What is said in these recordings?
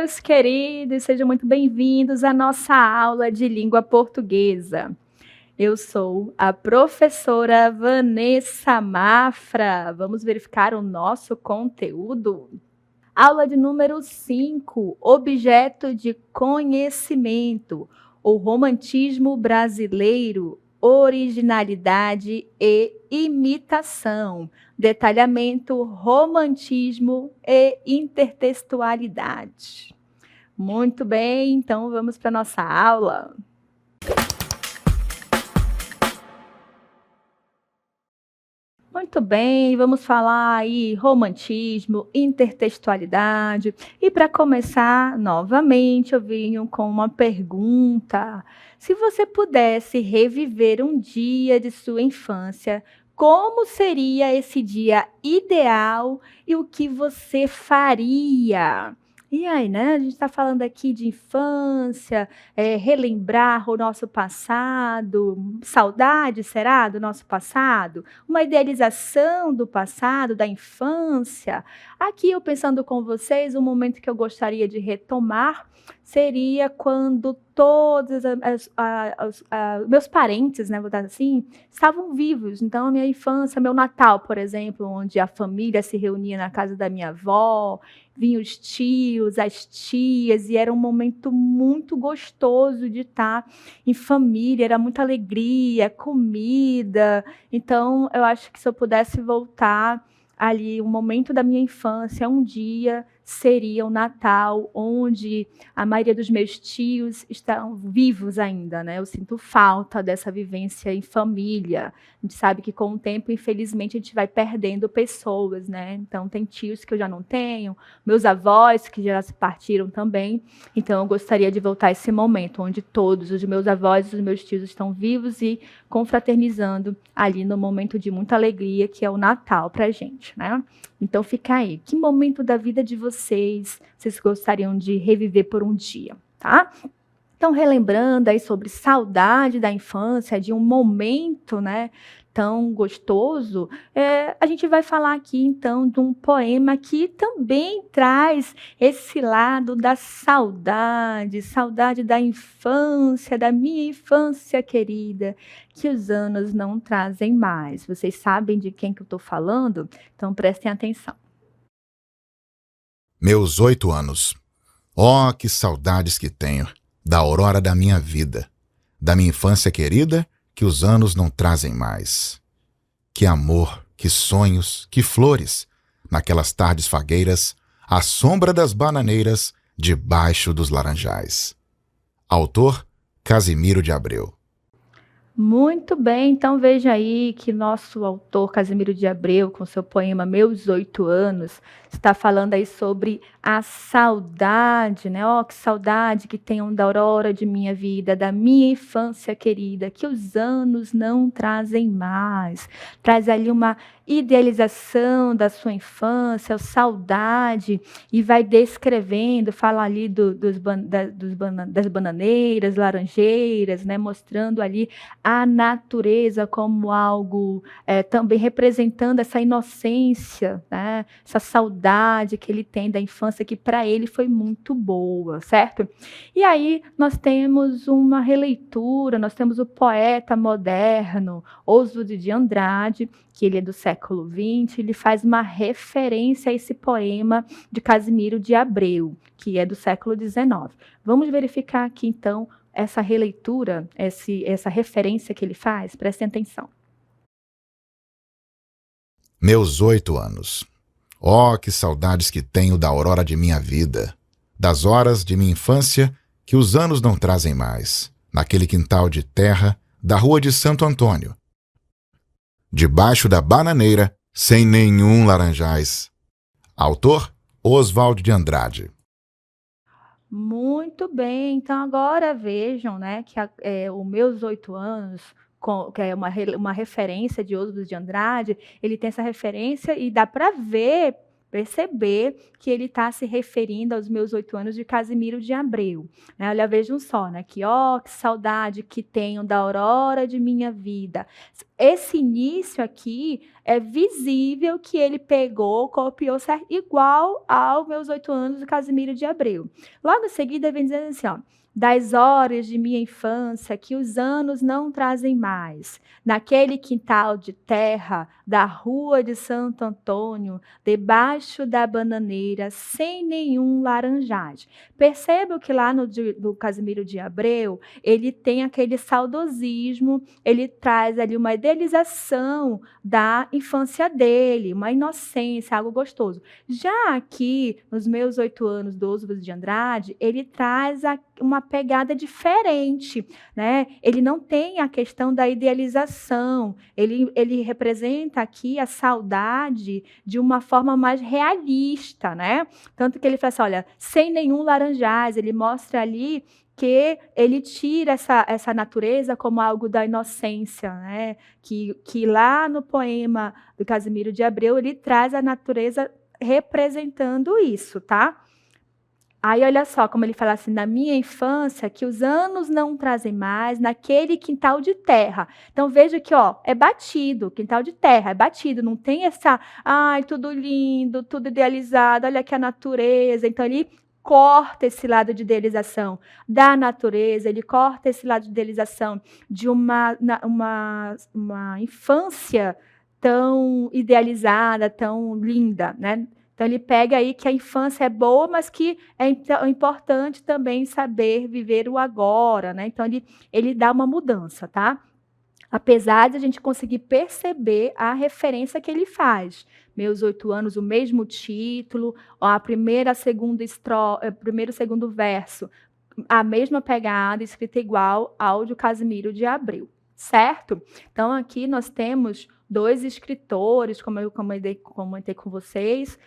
meus queridos, sejam muito bem-vindos à nossa aula de língua portuguesa. Eu sou a professora Vanessa Mafra. Vamos verificar o nosso conteúdo? Aula de número 5, objeto de conhecimento, o romantismo brasileiro, originalidade e imitação, detalhamento, romantismo e intertextualidade. Muito bem, então vamos para a nossa aula. Muito bem, vamos falar aí romantismo, intertextualidade. E para começar, novamente, eu venho com uma pergunta. Se você pudesse reviver um dia de sua infância, como seria esse dia ideal e o que você faria? E aí, né? A gente está falando aqui de infância, relembrar o nosso passado, saudade, será, do nosso passado? Uma idealização do passado, da infância. Aqui eu pensando com vocês, um momento que eu gostaria de retomar seria quando todos meus parentes, né, vou dar assim, estavam vivos. Então, a minha infância, meu Natal, por exemplo, onde a família se reunia na casa da minha avó, vinham os tios, as tias, e era um momento muito gostoso de estar em família, era muita alegria, comida. Então, eu acho que se eu pudesse voltar ali, um momento da minha infância, um dia seria o Natal, onde a maioria dos meus tios estão vivos ainda, né? Eu sinto falta dessa vivência em família. A gente sabe que com o tempo, infelizmente, a gente vai perdendo pessoas, né? Então, tem tios que eu já não tenho, meus avós que já se partiram também. Então, eu gostaria de voltar a esse momento, onde todos os meus avós e os meus tios estão vivos e confraternizando ali no momento de muita alegria, que é o Natal para a gente, né? Então, fica aí. Que momento da vida de vocês gostariam de reviver por um dia, tá? Então, relembrando aí sobre saudade da infância, de um momento, né, tão gostoso, a gente vai falar aqui, então, de um poema que também traz esse lado da saudade, saudade da infância, da minha infância querida, que os anos não trazem mais. Vocês sabem de quem que eu estou falando? Então, prestem atenção. Meus 8 anos. Oh, que saudades que tenho da aurora da minha vida, da minha infância querida, que os anos não trazem mais. Que amor, que sonhos, que flores, naquelas tardes fagueiras, à sombra das bananeiras, debaixo dos laranjais. Autor, Casimiro de Abreu. Muito bem, então veja aí que nosso autor Casimiro de Abreu, com seu poema Meus 8 Anos, está falando aí sobre a saudade, né? Oh, que saudade que tenho da aurora de minha vida, da minha infância querida, que os anos não trazem mais. Traz ali uma idealização da sua infância, saudade, e vai descrevendo, fala ali das bananeiras, laranjeiras, né? Mostrando ali a natureza como algo também representando essa inocência, né? Essa saudade que ele tem da infância, que para ele foi muito boa, certo? E aí nós temos uma releitura, nós temos o poeta moderno, Oswald de Andrade, que ele é do século XX, ele faz uma referência a esse poema de Casimiro de Abreu, que é do século XIX. Vamos verificar aqui, então, essa releitura, essa referência que ele faz, prestem atenção. Meus 8 anos. Oh, que saudades que tenho da aurora de minha vida, das horas de minha infância que os anos não trazem mais, naquele quintal de terra da rua de Santo Antônio, debaixo da bananeira, sem nenhum laranjais. Autor, Oswald de Andrade. Muito bem, então agora vejam, né, que os meus 8 anos, que é uma referência de Oswald de Andrade, ele tem essa referência e dá para ver perceber que ele está se referindo aos meus 8 anos de Casimiro de Abreu, né. Olha, vejam só, né, que: "Ó, que saudade que tenho da aurora de minha vida". Esse início aqui é visível que ele pegou, copiou igual aos meus 8 anos de Casimiro de Abreu. Logo em seguida vem dizendo assim, ó: "Das horas de minha infância que os anos não trazem mais, naquele quintal de terra da rua de Santo Antônio, debaixo da bananeira, sem nenhum laranjade". Perceba que lá do Casimiro de Abreu, ele tem aquele saudosismo, ele traz ali uma idealização da infância dele, uma inocência, algo gostoso. Já aqui, nos meus 8 anos do Oswald de Andrade, ele traz uma pegada diferente, né? Ele não tem a questão da idealização, ele representa aqui a saudade de uma forma mais realista, né? Tanto que ele fala assim, olha, sem nenhum laranjais, ele mostra ali que ele tira essa natureza como algo da inocência, né? Que lá no poema do Casimiro de Abreu, ele traz a natureza representando isso, tá? Aí olha só como ele fala assim: "Na minha infância, que os anos não trazem mais, naquele quintal de terra". Então veja que, ó, é batido, quintal de terra, é batido, não tem essa: "Ai, tudo lindo, tudo idealizado, olha aqui a natureza". Então ele corta esse lado de idealização da natureza, ele corta esse lado de idealização de uma infância tão idealizada, tão linda, né. Então ele pega aí que a infância é boa, mas que é importante também saber viver o agora, né. Então ele dá uma mudança, tá. Apesar de a gente conseguir perceber a referência que ele faz. Meus 8 anos, o mesmo título, a primeira, a segunda primeiro e segundo verso, a mesma pegada, escrita igual ao de Casimiro de Abreu, certo? Então aqui nós temos 2 escritores, como eu comentei com vocês,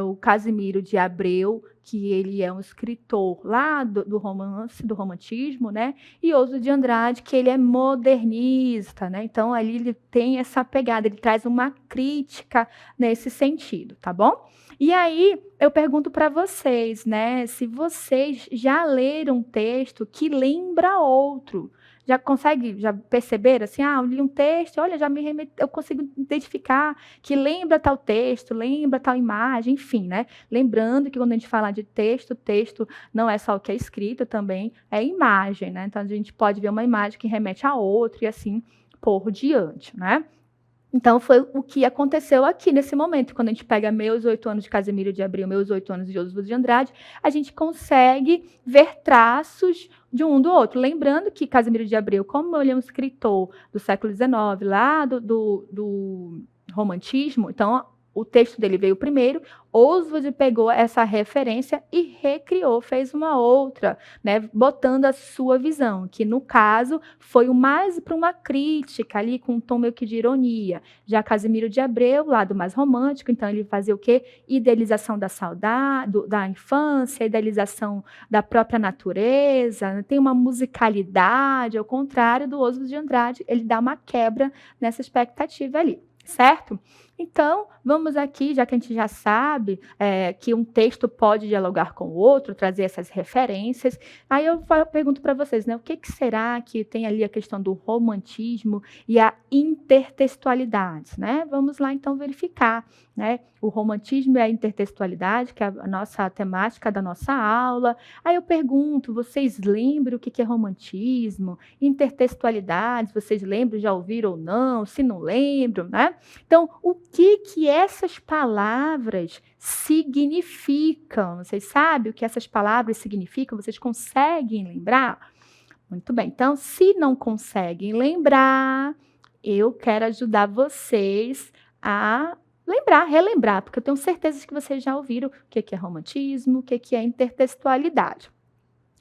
o Casimiro de Abreu, que ele é um escritor lá do romance, do romantismo, né, e Oswald de Andrade, que ele é modernista, né, então ali ele tem essa pegada, ele traz uma crítica nesse sentido, tá bom? E aí eu pergunto para vocês, né, se vocês já leram um texto que lembra outro. Já perceberam assim: "Ah, eu li um texto, olha, já eu consigo identificar que lembra tal texto, lembra tal imagem", enfim, né. Lembrando que quando a gente fala de texto, texto não é só o que é escrito, também é imagem, né. Então a gente pode ver uma imagem que remete a outra e assim por diante, né. Então foi o que aconteceu aqui nesse momento, quando a gente pega meus 8 anos de Casimiro de Abreu, meus 8 anos de Oswald de Andrade, a gente consegue ver traços de um do outro. Lembrando que Casimiro de Abreu, como ele é um escritor do século XIX, lá do romantismo, então o texto dele veio primeiro, Oswald pegou essa referência e recriou, fez uma outra, né, botando a sua visão, que no caso foi o mais para uma crítica ali com um tom meio que de ironia. Já Casimiro de Abreu, lado mais romântico, então ele fazia o quê? Idealização da saudade, da infância, idealização da própria natureza, tem uma musicalidade, ao contrário do Oswald de Andrade, ele dá uma quebra nessa expectativa ali, certo? Então, vamos aqui, já que a gente já sabe que um texto pode dialogar com o outro, trazer essas referências, aí eu pergunto para vocês, né, o que será que tem ali a questão do romantismo e a intertextualidade, né? Vamos lá então verificar, né? O romantismo e a intertextualidade, que é a nossa temática da nossa aula. Aí eu pergunto, vocês lembram o que é romantismo? Intertextualidade, vocês lembram, já ouviram ou não? Se não lembram, né? Então, o que essas palavras significam? Vocês sabem o que essas palavras significam? Vocês conseguem lembrar? Muito bem. Então, se não conseguem lembrar, eu quero ajudar vocês a lembrar, relembrar, porque eu tenho certeza que vocês já ouviram o que é romantismo, o que é intertextualidade.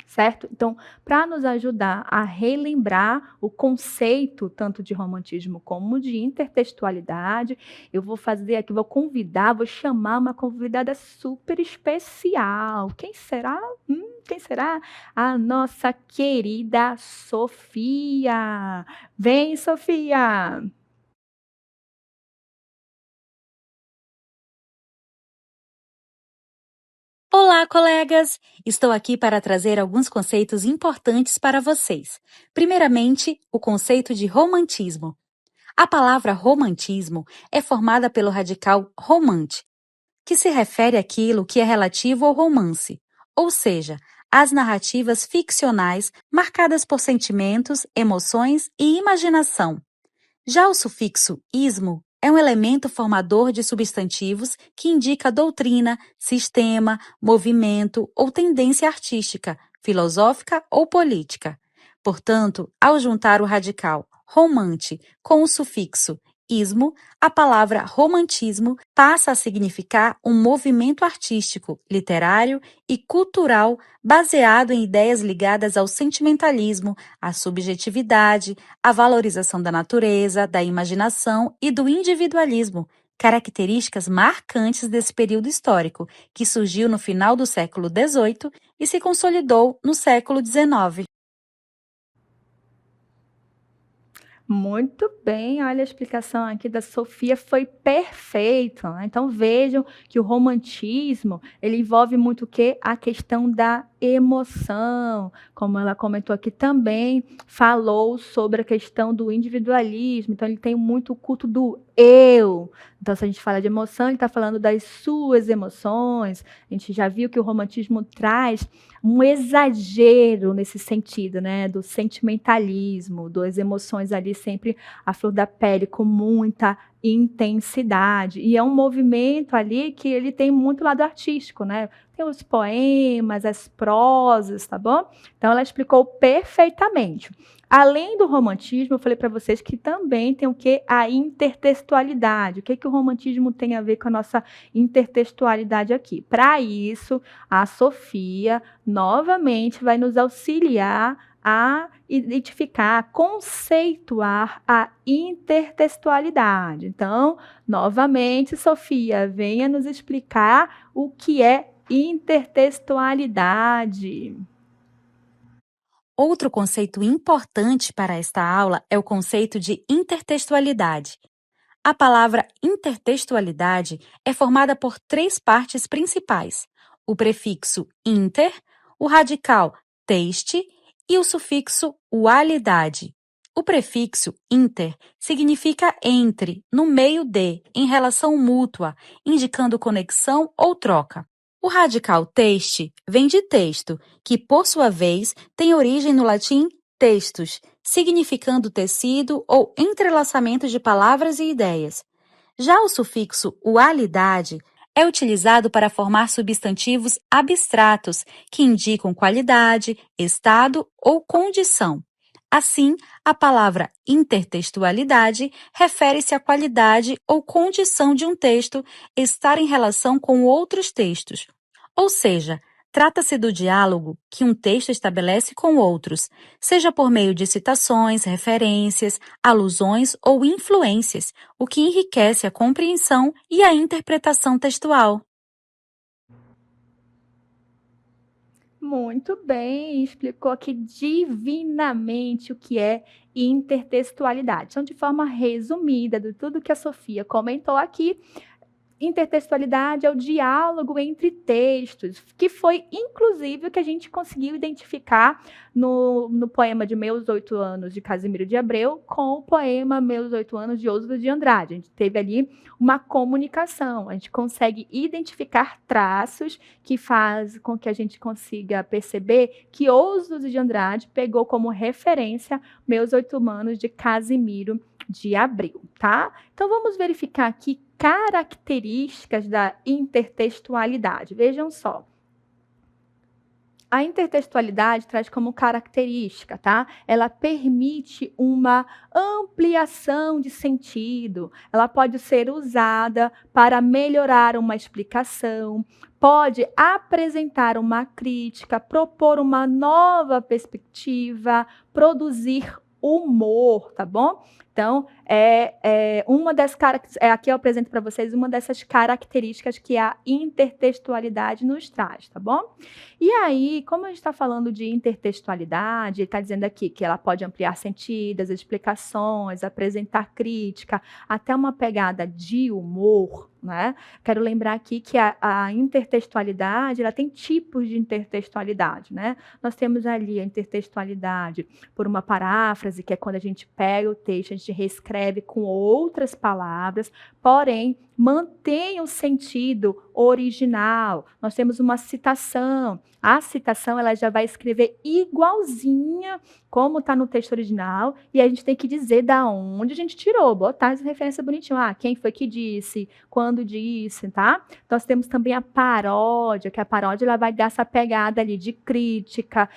Certo? Então, para nos ajudar a relembrar o conceito tanto de romantismo como de intertextualidade, eu vou fazer aqui, vou chamar uma convidada super especial. Quem será? Quem será? A nossa querida Sofia. Vem, Sofia! Olá, colegas! Estou aqui para trazer alguns conceitos importantes para vocês. Primeiramente, o conceito de romantismo. A palavra romantismo é formada pelo radical romante, que se refere àquilo que é relativo ao romance, ou seja, às narrativas ficcionais marcadas por sentimentos, emoções e imaginação. Já o sufixo ismo é um elemento formador de substantivos que indica doutrina, sistema, movimento ou tendência artística, filosófica ou política. Portanto, ao juntar o radical romante com o sufixo ismo, a palavra romantismo passa a significar um movimento artístico, literário e cultural baseado em ideias ligadas ao sentimentalismo, à subjetividade, a valorização da natureza, da imaginação e do individualismo, características marcantes desse período histórico, que surgiu no final do século XVIII e se consolidou no século XIX. Muito bem, olha a explicação aqui da Sofia foi perfeita, né? Então vejam que o romantismo, ele envolve muito o quê? A questão da emoção, como ela comentou aqui também, falou sobre a questão do individualismo, então ele tem muito o culto do eu. Então se a gente fala de emoção, ele está falando das suas emoções. A gente já viu que o romantismo traz um exagero nesse sentido, né, do sentimentalismo, das emoções ali sempre à flor da pele, com muita intensidade. E é um movimento ali que ele tem muito lado artístico, né? Tem os poemas, as prosas, tá bom? Então ela explicou perfeitamente. Além do romantismo, eu falei para vocês que também tem o que? A intertextualidade. O que o romantismo tem a ver com a nossa intertextualidade aqui? Para isso, a Sofia novamente vai nos auxiliar a identificar, a conceituar a intertextualidade. Então, novamente, Sofia, venha nos explicar o que é intertextualidade. Outro conceito importante para esta aula é o conceito de intertextualidade. A palavra intertextualidade é formada por três partes principais: o prefixo inter, o radical texte e o sufixo ualidade. O prefixo inter significa entre, no meio de, em relação mútua, indicando conexão ou troca. O radical texte vem de texto, que, por sua vez, tem origem no latim textus, significando tecido ou entrelaçamento de palavras e ideias. Já o sufixo ualidade é utilizado para formar substantivos abstratos que indicam qualidade, estado ou condição. Assim, a palavra intertextualidade refere-se à qualidade ou condição de um texto estar em relação com outros textos. Ou seja, trata-se do diálogo que um texto estabelece com outros, seja por meio de citações, referências, alusões ou influências, o que enriquece a compreensão e a interpretação textual. Muito bem, explicou aqui divinamente o que é intertextualidade. Então, de forma resumida, de tudo que a Sofia comentou aqui, intertextualidade é o diálogo entre textos, que foi, inclusive, o que a gente conseguiu identificar no poema de Meus 8 Anos, de Casimiro de Abreu, com o poema Meus 8 Anos, de Oswald de Andrade. A gente teve ali uma comunicação, a gente consegue identificar traços que faz com que a gente consiga perceber que Oswald de Andrade pegou como referência Meus 8 Anos, de Casimiro de Abreu, tá? Então, vamos verificar aqui características da intertextualidade. Vejam só. A intertextualidade traz como característica, tá? Ela permite uma ampliação de sentido. Ela pode ser usada para melhorar uma explicação, pode apresentar uma crítica, propor uma nova perspectiva, produzir humor, tá bom? Então, aqui eu apresento para vocês uma dessas características que a intertextualidade nos traz, tá bom? E aí, como a gente está falando de intertextualidade, ele está dizendo aqui que ela pode ampliar sentidos, explicações, apresentar crítica, até uma pegada de humor, né? Quero lembrar aqui que a intertextualidade, ela tem tipos de intertextualidade, né? Nós temos ali a intertextualidade por uma paráfrase, que é quando a gente pega o texto, a gente reescreve com outras palavras, porém mantém o sentido original. Nós temos uma citação. A citação ela já vai escrever igualzinha como está no texto original, e a gente tem que dizer da onde a gente tirou, botar essa referência bonitinho. Quem foi que disse, quando disse, tá? Nós temos também a paródia, que a paródia ela vai dar essa pegada ali de crítica,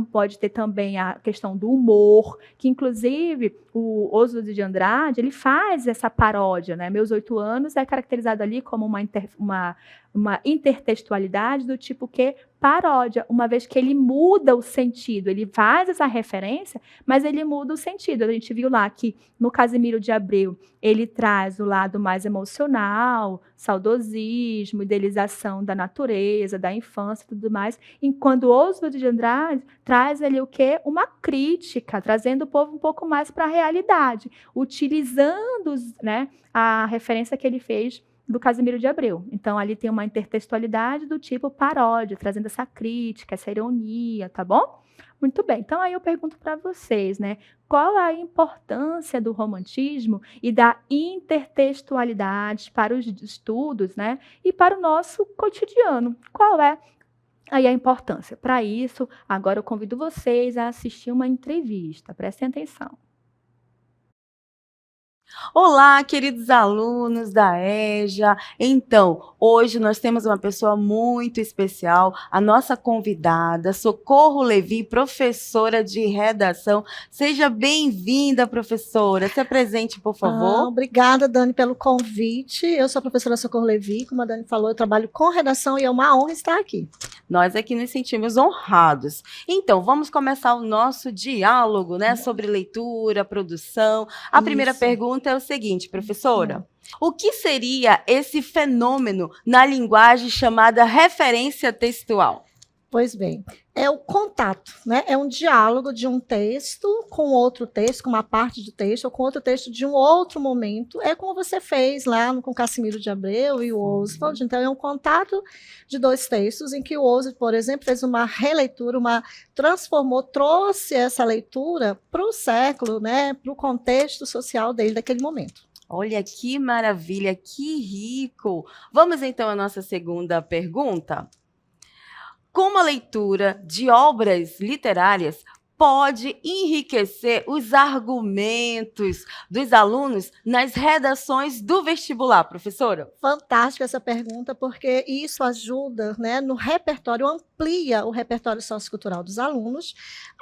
pode ter também a questão do humor, que inclusive o Oswald de Andrade, ele faz essa paródia, né? Meus 8 anos é caracterizado ali como uma intertextualidade do tipo que paródia, uma vez que ele muda o sentido, ele faz essa referência, mas ele muda o sentido. A gente viu lá que no Casimiro de Abreu, ele traz o lado mais emocional, saudosismo, idealização da natureza, da infância e tudo mais, enquanto o Oswald de Andrade traz ali o quê? Uma crítica, trazendo o povo um pouco mais para a realidade, utilizando, né, a referência que ele fez do Casimiro de Abreu. Então, ali tem uma intertextualidade do tipo paródia, trazendo essa crítica, essa ironia, tá bom? Muito bem. Então, aí eu pergunto para vocês, né? Qual a importância do romantismo e da intertextualidade para os estudos, né? E para o nosso cotidiano? Qual é aí a importância? Para isso, agora eu convido vocês a assistir uma entrevista. Prestem atenção. Olá, queridos alunos da EJA. Então, hoje nós temos uma pessoa muito especial, a nossa convidada, Socorro Levi, professora de redação. Seja bem-vinda, professora. Se apresente, por favor. Obrigada, Dani, pelo convite. Eu sou a professora Socorro Levi, como a Dani falou, eu trabalho com redação e é uma honra estar aqui. Nós aqui nos sentimos honrados. Então, vamos começar o nosso diálogo, né, sobre leitura, produção. A primeira pergunta é o seguinte, professora. O que seria esse fenômeno na linguagem chamada referência textual? Pois bem, é o contato, né? É um diálogo de um texto com outro texto, com uma parte do texto, ou com outro texto de um outro momento. É como você fez lá com Casimiro de Abreu e o Oswald. Então, é um contato de dois textos em que o Oswald, por exemplo, fez uma releitura, trouxe essa leitura para o século, né? Para o contexto social dele daquele momento. Olha que maravilha, que rico! Vamos então à nossa segunda pergunta. Como a leitura de obras literárias pode enriquecer os argumentos dos alunos nas redações do vestibular, professora? Fantástica essa pergunta, porque isso ajuda, né, no repertório, amplia o repertório sociocultural dos alunos,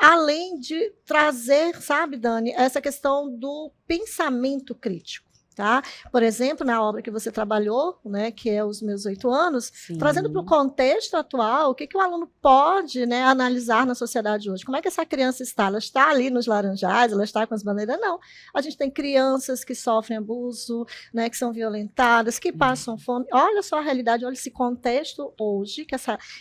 além de trazer, sabe, Dani, essa questão do pensamento crítico. Tá? Por exemplo, na obra que você trabalhou, né, que é Os Meus 8 Anos, Sim. Trazendo para o contexto atual, o que o aluno pode, né, analisar na sociedade hoje. Como é que essa criança está? Ela está ali nos laranjais, ela está com as bandeiras? Não. A gente tem crianças que sofrem abuso, né, que são violentadas, que passam fome. Olha só a realidade, olha esse contexto hoje, que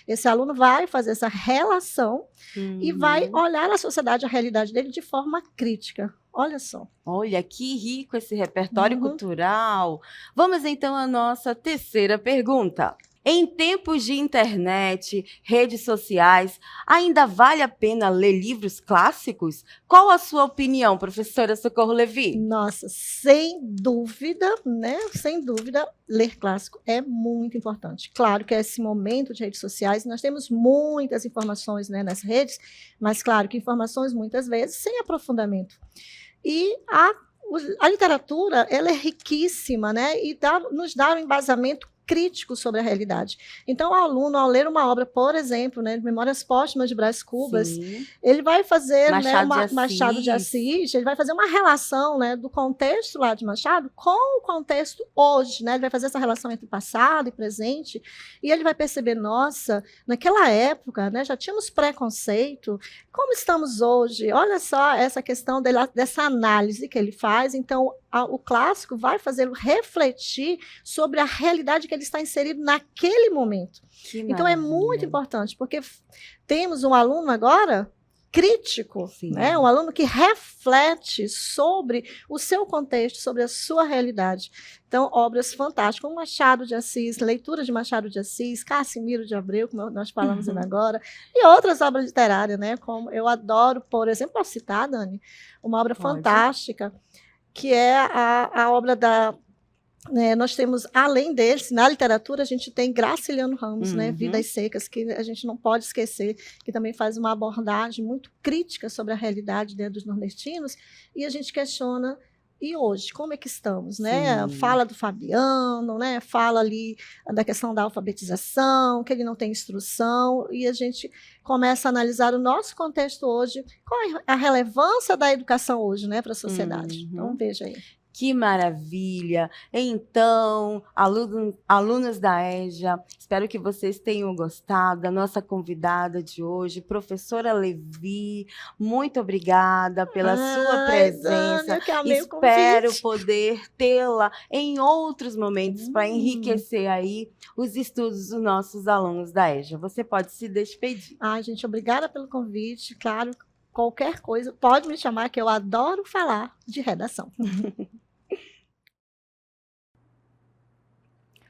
esse aluno vai fazer essa relação e vai olhar a sociedade, a realidade dele de forma crítica. Olha só. Olha, que rico esse repertório cultural. Vamos então à nossa terceira pergunta. Em tempos de internet, redes sociais, ainda vale a pena ler livros clássicos? Qual a sua opinião, professora Socorro Levi? Nossa, sem dúvida, né? Sem dúvida, ler clássico é muito importante. Claro que esse momento de redes sociais, nós temos muitas informações, né, nas redes, mas claro que informações muitas vezes sem aprofundamento. E a literatura, ela é riquíssima, né? E nos dá um embasamento crítico sobre a realidade. Então, o aluno, ao ler uma obra, por exemplo, né, Memórias Póstumas de Brás Cubas, Sim. ele vai fazer, Machado né, de Machado de Assis, ele vai fazer uma relação, né, do contexto lá de Machado com o contexto hoje, né? Ele vai fazer essa relação entre passado e presente, e ele vai perceber, nossa, naquela época, né, já tínhamos preconceito, como estamos hoje? Olha só essa questão dessa análise que ele faz. Então, o clássico vai fazê-lo refletir sobre a realidade que ele está inserido naquele momento. Que Então, é maravilha. muito importante, porque temos um aluno agora crítico, Sim. né? Um aluno que reflete sobre o seu contexto, sobre a sua realidade. Então, obras fantásticas, como Machado de Assis, leitura de Machado de Assis, Cassimiro de Abreu, como nós falamos ainda agora, e outras obras literárias, né? Como eu adoro, por exemplo, posso citar, Dani, uma obra Pode. fantástica, que é a obra da... nós temos, além deles, na literatura, a gente tem Graciliano Ramos, né, Vidas Secas, que a gente não pode esquecer, que também faz uma abordagem muito crítica sobre a realidade, né, dos nordestinos, e a gente questiona, e hoje, como é que estamos? Né? Fala do Fabiano, né? Fala ali da questão da alfabetização, que ele não tem instrução, e a gente começa a analisar o nosso contexto hoje, qual é a relevância da educação hoje, né, para a sociedade. Então, veja aí. Que maravilha! Então, alunos da EJA, espero que vocês tenham gostado da nossa convidada de hoje, professora Levi. Muito obrigada pela sua presença. Dani, eu que amei Espero o convite. poder tê-la em outros momentos para enriquecer aí os estudos dos nossos alunos da EJA. Você pode se despedir. Ai, gente, obrigada pelo convite. Claro, qualquer coisa, pode me chamar, que eu adoro falar de redação.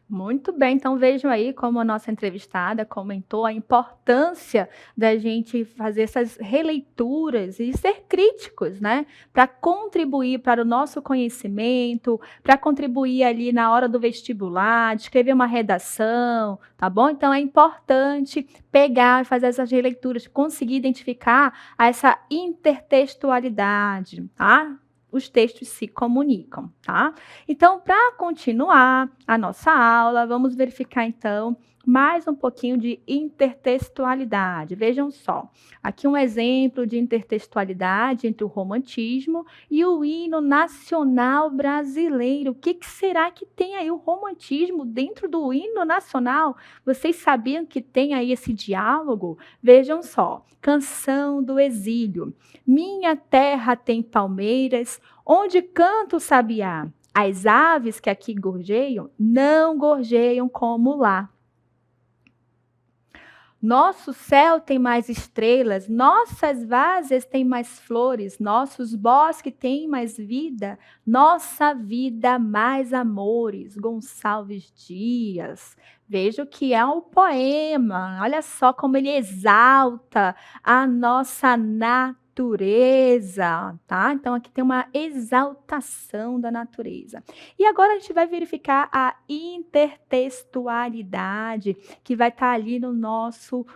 Muito bem, então vejam aí como a nossa entrevistada comentou a importância da gente fazer essas releituras e ser críticos, né? Para contribuir para o nosso conhecimento, para contribuir ali na hora do vestibular, de escrever uma redação, tá bom? Então é importante pegar e fazer essas releituras, conseguir identificar essa intertextualidade, tá? Os textos se comunicam, tá? Então, para continuar a nossa aula, vamos verificar, então, mais um pouquinho de intertextualidade. Vejam só, aqui um exemplo de intertextualidade entre o romantismo e o hino nacional brasileiro. O que será que tem aí o romantismo dentro do hino nacional? Vocês sabiam que tem aí esse diálogo? Vejam só, Canção do Exílio. Minha terra tem palmeiras, onde canta o sabiá. As aves que aqui gorjeiam, não gorjeiam como lá. Nosso céu tem mais estrelas, nossas várzeas têm mais flores, nossos bosques têm mais vida, nossa vida mais amores. Gonçalves Dias. Veja que é um poema, olha só como ele exalta a nossa natureza, tá? Então aqui tem uma exaltação da natureza. E agora a gente vai verificar a intertextualidade, que vai estar ali no nosso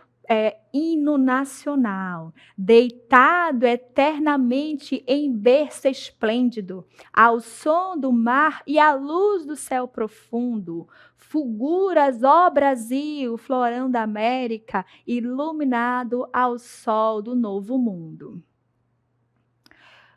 hino nacional. Deitado eternamente em berço esplêndido, ao som do mar e à luz do céu profundo, fulguras, ó Brasil, florão da América, iluminado ao sol do novo mundo.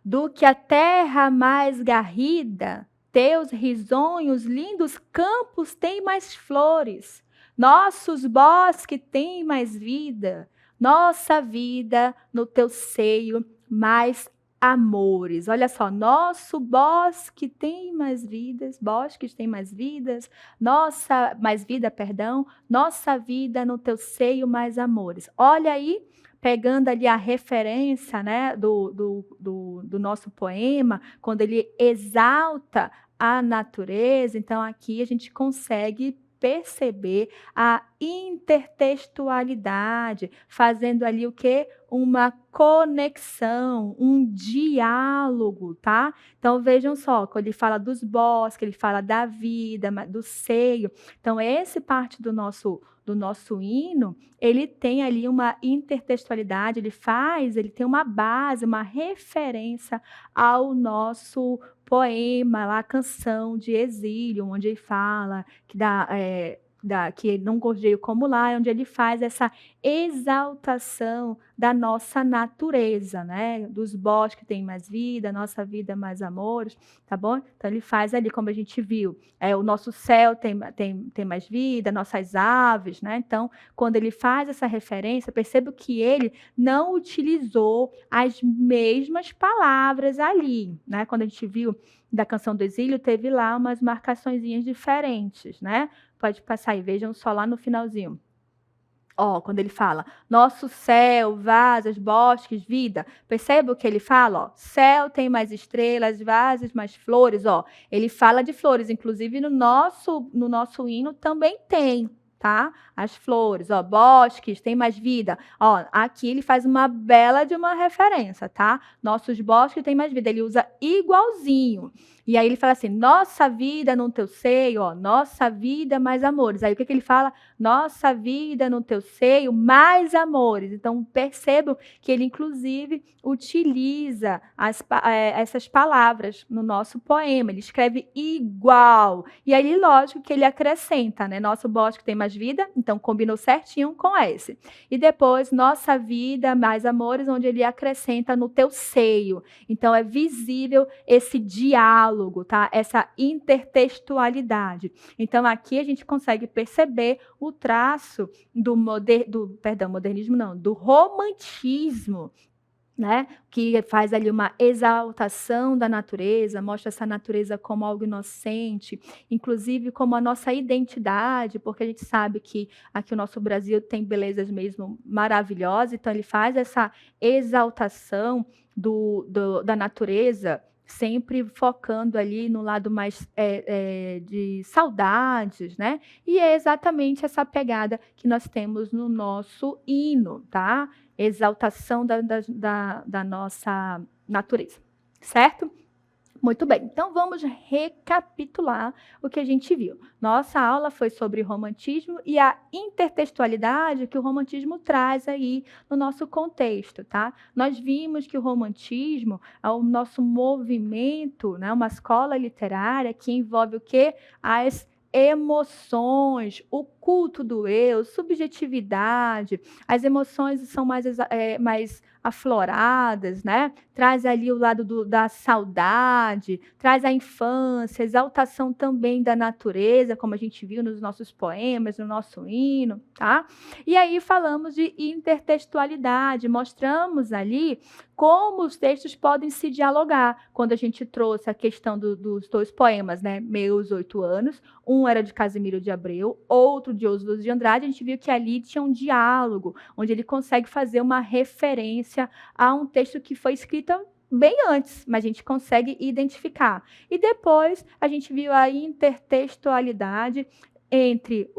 Do que a terra mais garrida, teus risonhos, lindos campos têm mais flores, nossos bosques têm mais vida, nossa vida no teu seio mais amores. Olha só, nosso bosque tem mais vidas, bosques têm mais vidas, nossa vida no teu seio mais amores. Olha aí, pegando ali a referência, né, do nosso poema, quando ele exalta a natureza, então aqui a gente consegue perceber a intertextualidade, fazendo ali o quê? Uma conexão, um diálogo, tá? Então vejam só, quando ele fala dos bosques, ele fala da vida, do seio. Então essa parte do nosso hino, ele tem ali uma intertextualidade, ele tem uma base, uma referência ao nosso poema, lá, a Canção de Exílio, onde ele fala que não gorjeio como lá, onde ele faz essa exaltação da nossa natureza, né? Dos bosques que tem mais vida, nossa vida mais amores, tá bom? Então ele faz ali, como a gente viu, o nosso céu tem mais vida, nossas aves, né? Então, quando ele faz essa referência, percebo que ele não utilizou as mesmas palavras ali, né? Quando a gente viu da Canção do Exílio, teve lá umas marcaçõezinhas diferentes, né? Pode passar aí, vejam só lá no finalzinho. Quando ele fala, nosso céu, vasos, bosques, vida. Perceba o que ele fala? Céu tem mais estrelas, vasos mais flores. Ele fala de flores, inclusive no nosso hino também tem, tá? As flores, bosques, tem mais vida. Aqui ele faz uma bela de uma referência, tá? Nossos bosques têm mais vida. Ele usa igualzinho. E aí ele fala assim, nossa vida no teu seio, nossa vida mais amores. Aí o que ele fala? Nossa vida no teu seio mais amores. Então percebam que ele inclusive utiliza essas palavras no nosso poema. Ele escreve igual. E aí lógico que ele acrescenta, né? Nosso bosque tem mais vida, então combinou certinho com esse. E depois, nossa vida mais amores, onde ele acrescenta no teu seio. Então é visível esse diálogo, tá? Essa intertextualidade. Então, aqui a gente consegue perceber o traço do romantismo, né? Que faz ali uma exaltação da natureza, mostra essa natureza como algo inocente, inclusive como a nossa identidade, porque a gente sabe que aqui o nosso Brasil tem belezas mesmo maravilhosas, então ele faz essa exaltação da natureza, sempre focando ali no lado mais de saudades, né? E é exatamente essa pegada que nós temos no nosso hino, tá? Exaltação da nossa natureza, certo? Muito bem, então vamos recapitular o que a gente viu. Nossa aula foi sobre romantismo e a intertextualidade que o romantismo traz aí no nosso contexto, tá? Nós vimos que o romantismo é o nosso movimento, né? Uma escola literária que envolve o quê? As emoções, o culto do eu, subjetividade, as emoções são mais afloradas, né? Traz ali o lado da saudade, traz a infância, a exaltação também da natureza, como a gente viu nos nossos poemas, no nosso hino, tá? E aí falamos de intertextualidade, mostramos ali como os textos podem se dialogar, quando a gente trouxe a questão dos dois poemas, né? Meus 8 anos, um era de Casimiro de Abreu, outro de Oswald de Andrade, a gente viu que ali tinha um diálogo, onde ele consegue fazer uma referência a um texto que foi escrito bem antes, mas a gente consegue identificar. E depois a gente viu a intertextualidade entre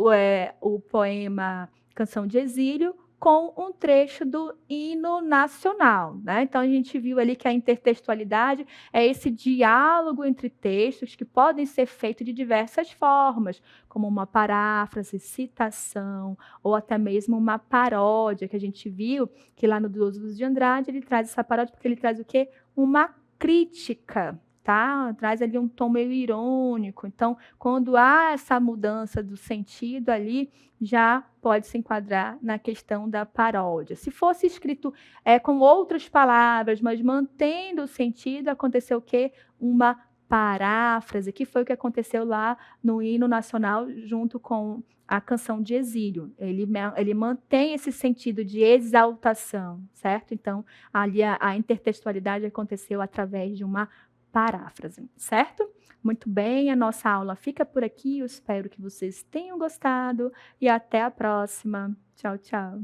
o poema Canção de Exílio com um trecho do hino nacional, né? Então a gente viu ali que a intertextualidade é esse diálogo entre textos que podem ser feitos de diversas formas, como uma paráfrase, citação, ou até mesmo uma paródia, que a gente viu que lá no Oswald de Andrade ele traz essa paródia porque ele traz o quê? Uma crítica, tá? Traz ali um tom meio irônico. Então, quando há essa mudança do sentido ali, já pode se enquadrar na questão da paródia. Se fosse escrito com outras palavras, mas mantendo o sentido, aconteceu o quê? Uma paráfrase, que foi o que aconteceu lá no hino nacional junto com a Canção de Exílio. Ele mantém esse sentido de exaltação, certo? Então, ali a intertextualidade aconteceu através de uma paráfrase, certo? Muito bem, a nossa aula fica por aqui. Eu espero que vocês tenham gostado e até a próxima. Tchau, tchau.